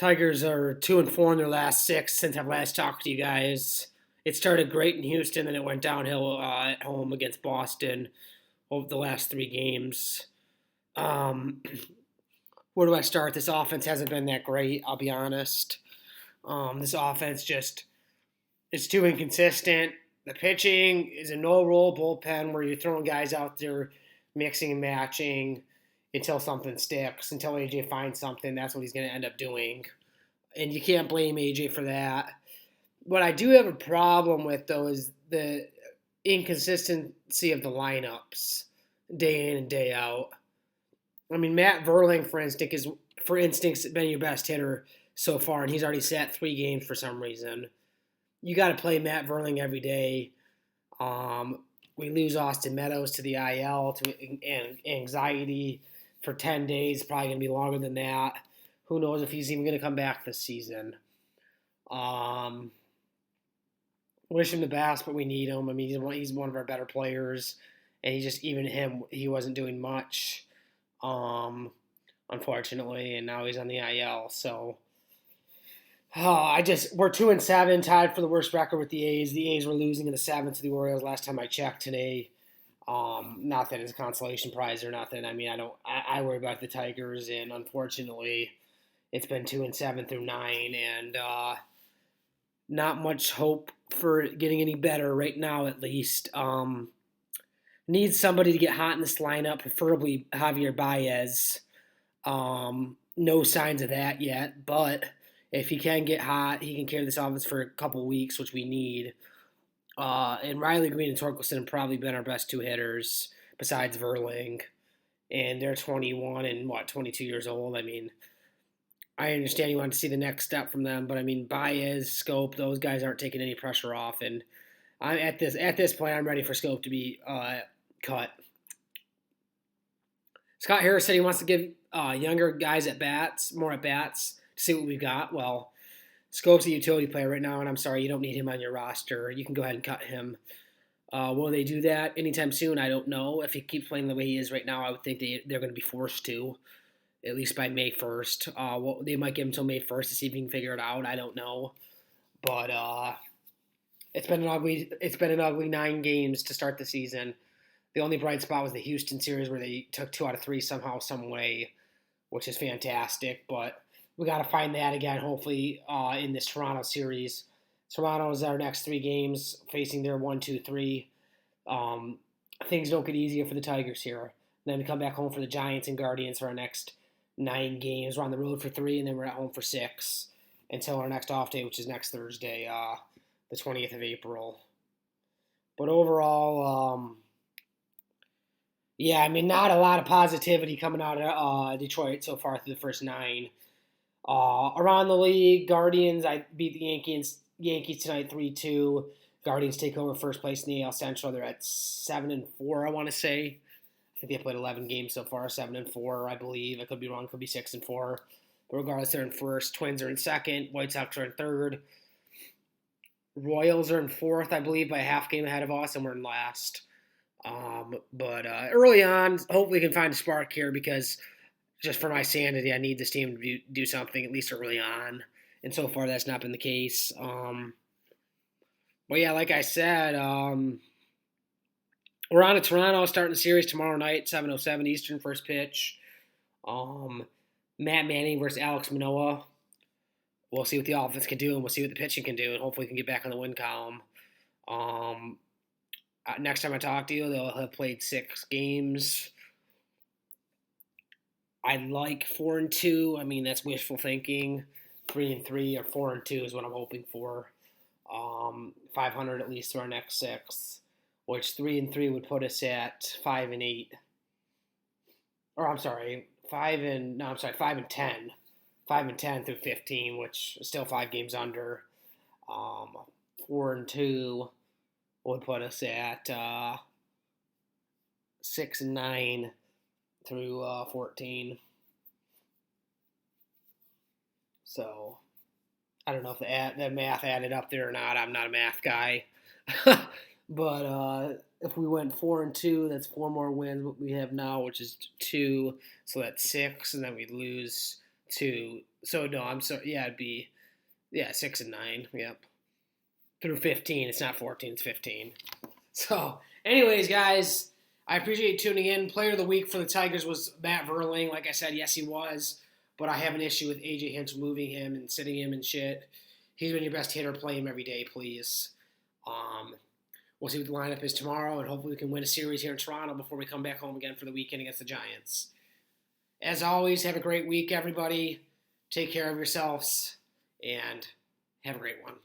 Tigers are 2-4 in their last six since I've last talked to you guys. It started great in Houston, then it went downhill at home against Boston over the last three games. Um, where do I start? This offense hasn't been that great. I'll be honest. This offense just it's too inconsistent. The pitching is a no-roll bullpen where you're throwing guys out there, mixing and matching until something sticks. Until AJ finds something, that's what he's going to end up doing. And you can't blame AJ for that. What I do have a problem with, though, is the inconsistency of the lineups day in and day out. I mean, Matt Verling, for instance, been your best hitter so far, and he's already sat three games for some reason. You got to play Matt Verling every day. We lose Austin Meadows to the IL and anxiety for 10 days. Probably going to be longer than that. Who knows if he's even going to come back this season. Wish him the best, but we need him. I mean, he's one of our better players, and he wasn't doing much, unfortunately, and now he's on the IL. So, we're 2-7, tied for the worst record with the A's. The A's were losing in the seventh to the Orioles last time I checked today. Not that it's a consolation prize or nothing. I mean, I worry about the Tigers, and unfortunately, it's been 2-7 through 9, and not much hope for getting any better right now, at least. Needs somebody to get hot in this lineup, preferably Javier Baez. No signs of that yet, but if he can get hot, he can carry this offense for a couple of weeks, which we need. And Riley Green and Torkelson have probably been our best two hitters besides Verling. And they're 21 and, 22 years old. I mean, I understand you want to see the next step from them, but I mean, Baez, Scope, those guys aren't taking any pressure off. And I'm at this point, I'm ready for Scope to be cut. Scott Harris said he wants to give younger guys more at bats to see what we've got. Well, Scope's a utility player right now, and I'm sorry, you don't need him on your roster. You can go ahead and cut him. Will they do that anytime soon? I don't know. If he keeps playing the way he is right now, I would think they're going to be forced to, at least by May 1st. They might give him until May 1st to see if he can figure it out. I don't know. But it's been an ugly 9 games to start the season. The only bright spot was the Houston series where they took 2 out of 3 somehow, some way, which is fantastic. But we got to find that again, hopefully, in this Toronto series. Toronto is our next 3 games, facing their 1, 2, 3. Things don't get easier for the Tigers here. Then we come back home for the Giants and Guardians for our next 9 games. We're on the road for 3, and then we're at home for 6 until our next off day, which is next Thursday, the 20th of April. But overall, I mean, not a lot of positivity coming out of Detroit so far through the first 9. Around the league, Guardians, I beat the Yankees tonight 3-2. Guardians take over first place in the AL Central. They're at 7-4, I want to say. I think they played 11 games so far, 7-4, I believe. I could be wrong, could be 6-4. But regardless, they're in first. Twins are in second. White Sox are in third. Royals are in fourth, I believe, by a half game ahead of us, and we're in last. But early on, hopefully we can find a spark here because just for my sanity, I need this team to do something at least early on. And so far, that's not been the case. But yeah, like I said, we're on to Toronto, starting the series tomorrow night, 7:07 Eastern, first pitch. Matt Manning versus Alex Manoah. We'll see what the offense can do, and we'll see what the pitching can do, and hopefully we can get back on the win column. Next time I talk to you, they'll have played 6 games. I like 4-2. I mean, that's wishful thinking. 3-3 or 4-2 is what I'm hoping for. 500 at least through our next 6, which 3-3 would put us at 5-8. Or I'm sorry, 5-10. 5-10 through 15, which is still 5 games under. 4-2 would put us at 6-9 through 14. So I don't know if the math added up there or not. I'm not a math guy. But if we went 4-2, that's 4 more wins what we have now, which is 2. So that's 6, and then we'd lose to. So no, I'm sorry. Yeah, it'd be 6-9. Yep, through 15. It's not 14. It's 15. So, anyways, guys, I appreciate you tuning in. Player of the week for the Tigers was Matt Verling. Like I said, yes, he was. But I have an issue with AJ Hinch moving him and sitting him and shit. He's been your best hitter. Play him every day, please. We'll see what the lineup is tomorrow, and hopefully we can win a series here in Toronto before we come back home again for the weekend against the Giants. As always, have a great week, everybody. Take care of yourselves, and have a great one.